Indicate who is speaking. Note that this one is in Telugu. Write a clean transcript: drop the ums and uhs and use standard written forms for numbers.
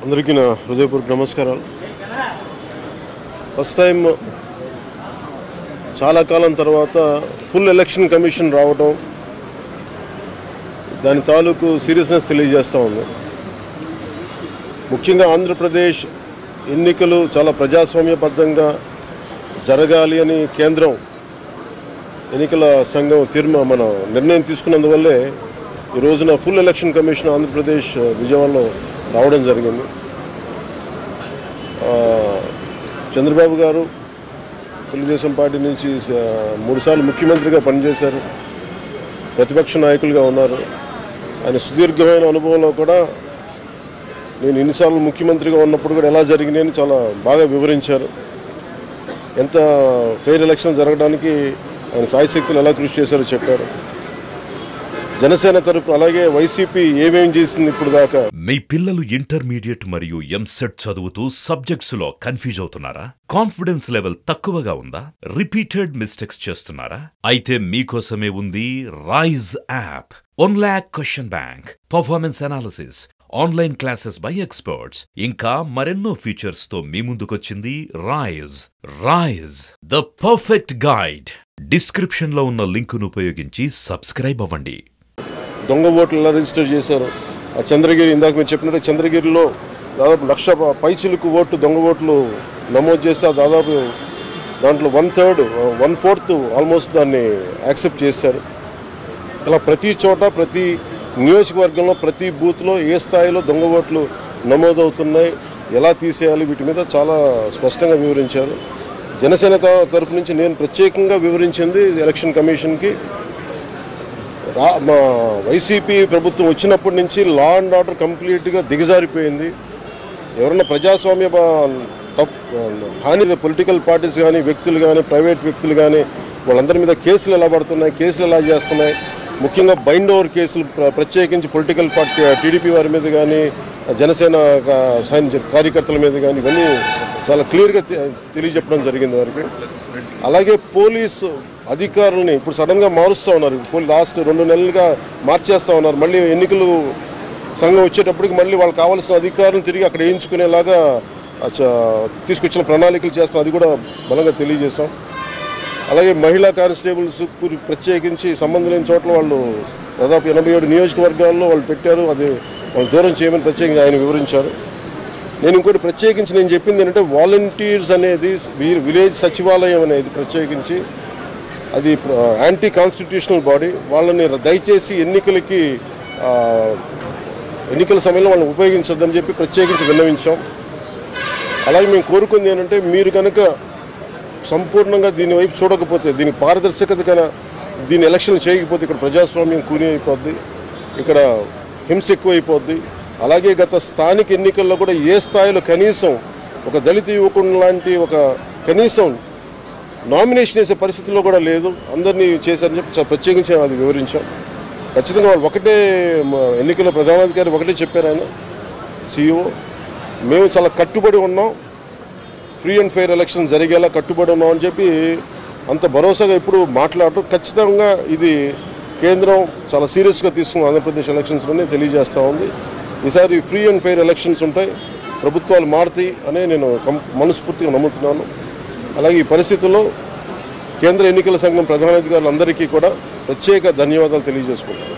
Speaker 1: అందరికీ నా హృదయపూర్వక నమస్కారాలు. ఫస్ట్ టైం చాలా కాలం తర్వాత ఫుల్ ఎలక్షన్ కమిషన్ రావడం దాని తాలూకు సీరియస్నెస్ తెలియజేస్తూ ఉంది. ముఖ్యంగా ఆంధ్రప్రదేశ్ ఎన్నికలు చాలా ప్రజాస్వామ్యబద్ధంగా జరగాలి అని కేంద్రం ఎన్నికల సంఘం నిర్ణయం తీసుకున్నందువల్లే ఈ రోజున ఫుల్ ఎలక్షన్ కమిషన్ ఆంధ్రప్రదేశ్ విజయవాడలో రావడం జరిగింది. చంద్రబాబు గారు తెలుగుదేశం పార్టీ నుంచి 3 సార్లు ముఖ్యమంత్రిగా పనిచేశారు, ప్రతిపక్ష నాయకులుగా ఉన్నారు. ఆయన సుదీర్ఘమైన అనుభవంలో కూడా నేను ఎన్నిసార్లు ముఖ్యమంత్రిగా ఉన్నప్పుడు కూడా ఎలా జరిగినాయని చాలా బాగా వివరించారు. ఎంత ఫెయిర్ ఎలక్షన్ జరగడానికి ఆయన సాయశక్తులు ఎలా కృషి చేశారో చెప్పారు. జనసేన తరపు అలాగే వైసీపీ ఏమేం చేసింది ఇప్పుడు దాకా.
Speaker 2: మీ పిల్లలు ఇంటర్మీడియట్ మరియు ఎంసెట్ చదువుతూ సబ్జెక్ట్స్ లో కన్ఫ్యూజ్ అవుతున్నారా? కాన్ఫిడెన్స్ లెవెల్ తక్కువగా ఉందా? రిపీటెడ్ మిస్టేక్స్ చేస్తున్నారా? అయితే మీకోసమే ఉంది Rise app. 1 lakh question bank, performance analysis, online classes by experts, ఇంకా మరెన్నో ఫీచర్స్ తో మీ ముందుకొచ్చింది Rise the perfect guide. Description లో ఉన్న లింకును ఉపయోగించి సబ్స్క్రైబ్ అవ్వండి.
Speaker 1: దొంగ ఓట్లు ఎలా రిజిస్టర్ చేశారు? ఆ చంద్రగిరి, ఇందాక మీరు చెప్పినట్టు చంద్రగిరిలో దాదాపు 1,00,000 పైచిలకు ఓట్లు దొంగ ఓట్లు నమోదు చేస్తే దాదాపు దాంట్లో 1/4 ఆల్మోస్ట్ దాన్ని యాక్సెప్ట్ చేశారు. అలా ప్రతి చోట, ప్రతి నియోజకవర్గంలో, ప్రతి బూత్లో ఏ స్థాయిలో దొంగ ఓట్లు నమోదవుతున్నాయి, ఎలా తీసేయాలి, వీటి మీద చాలా స్పష్టంగా వివరించారు. జనసేన తరపు నుంచి నేను ప్రత్యేకంగా వివరించింది ఎలక్షన్ కమిషన్కి, మా వైసీపీ ప్రభుత్వం వచ్చినప్పటి నుంచి లా అండ్ ఆర్డర్ కంప్లీట్గా దిగజారిపోయింది. ఎవరైనా ప్రజాస్వామ్య హాని పొలిటికల్ పార్టీస్ కానీ, వ్యక్తులు కానీ, ప్రైవేట్ వ్యక్తులు కానీ, వాళ్ళందరి మీద కేసులు ఎలా పడుతున్నాయి, కేసులు ఎలా చేస్తున్నాయి, ముఖ్యంగా బైండ్ ఓవర్ కేసులు ప్రత్యేకించి పొలిటికల్ పార్టీ టీడీపీ వారి మీద కానీ, జనసేన కార్యకర్తల మీద కానీ, ఇవన్నీ చాలా క్లియర్గా తెలియజెప్పడం జరిగింది వారికి. అలాగే పోలీసు అధికారులని ఇప్పుడు సడన్గా మారుస్తూ ఉన్నారు. లాస్ట్ 2 నెలలుగా మార్చేస్తూ ఉన్నారు. మళ్ళీ ఎన్నికలు సంఘం వచ్చేటప్పటికి మళ్ళీ వాళ్ళకి కావాల్సిన అధికారులను తిరిగి అక్కడ వేయించుకునేలాగా తీసుకొచ్చిన ప్రణాళికలు చేస్తాం. అది కూడా బలంగా తెలియజేస్తాం. అలాగే మహిళా కానిస్టేబుల్స్ ప్రత్యేకించి సంబంధం లేని చోట్ల వాళ్ళు దాదాపు 87 నియోజకవర్గాల్లో వాళ్ళు పెట్టారు. అది వాళ్ళు దూరం చేయమని ప్రత్యేకంగా ఆయన వివరించారు. నేను ఇంకోటి ప్రత్యేకించి నేను చెప్పింది ఏంటంటే, వాలంటీర్స్ అనేది విలేజ్ సచివాలయం అనేది ప్రత్యేకించి అది యాంటీ కాన్స్టిట్యూషనల్ బాడీ. వాళ్ళని దయచేసి ఎన్నికల సమయంలో వాళ్ళని ఉపయోగించొద్దని చెప్పి ప్రత్యేకించి విన్నవించాం. అలాగే మేము కోరుకుంది ఏంటంటే, మీరు కనుక సంపూర్ణంగా దీని వైపు చూడకపోతే, దీని పారదర్శకత కన్నా దీని ఎలక్షన్ చేయకపోతే ఇక్కడ ప్రజాస్వామ్యం కూని అయిపోద్ది, ఇక్కడ హింస ఎక్కువైపోద్ది. అలాగే గత స్థానిక ఎన్నికల్లో కూడా ఏ స్థాయిలో కనీసం ఒక దళిత యువకుడు లాంటి ఒక కనీసం నామినేషన్ వేసే పరిస్థితుల్లో కూడా లేదు, అందరినీ చేశారని చెప్పి ప్రత్యేకించి అది వివరించాం. ఖచ్చితంగా వాళ్ళు ఒకటే, ఎన్నికల ప్రధానాధికారి ఒకటే చెప్పారు, ఆయన CEO, మేము చాలా కట్టుబడి ఉన్నాం, ఫ్రీ అండ్ ఫెయిర్ ఎలక్షన్ జరిగేలా కట్టుబడి ఉన్నాం అని చెప్పి అంత భరోసాగా ఇప్పుడు మాట్లాడటం. ఖచ్చితంగా ఇది కేంద్రం చాలా సీరియస్గా తీసుకున్న ఆంధ్రప్రదేశ్ ఎలక్షన్స్లోనే తెలియజేస్తూ ఉంది. ఈసారి ఫ్రీ అండ్ ఫెయిర్ ఎలక్షన్స్ ఉంటాయి, ప్రభుత్వాలు మారుతాయి అనే నేను మనస్ఫూర్తిగా నమ్ముతున్నాను. అలాగే ఈ పరిస్థితుల్లో కేంద్ర ఎన్నికల సంఘం ప్రధానాధికారులందరికీ కూడా ప్రత్యేక ధన్యవాదాలు తెలియజేసుకుంటాను.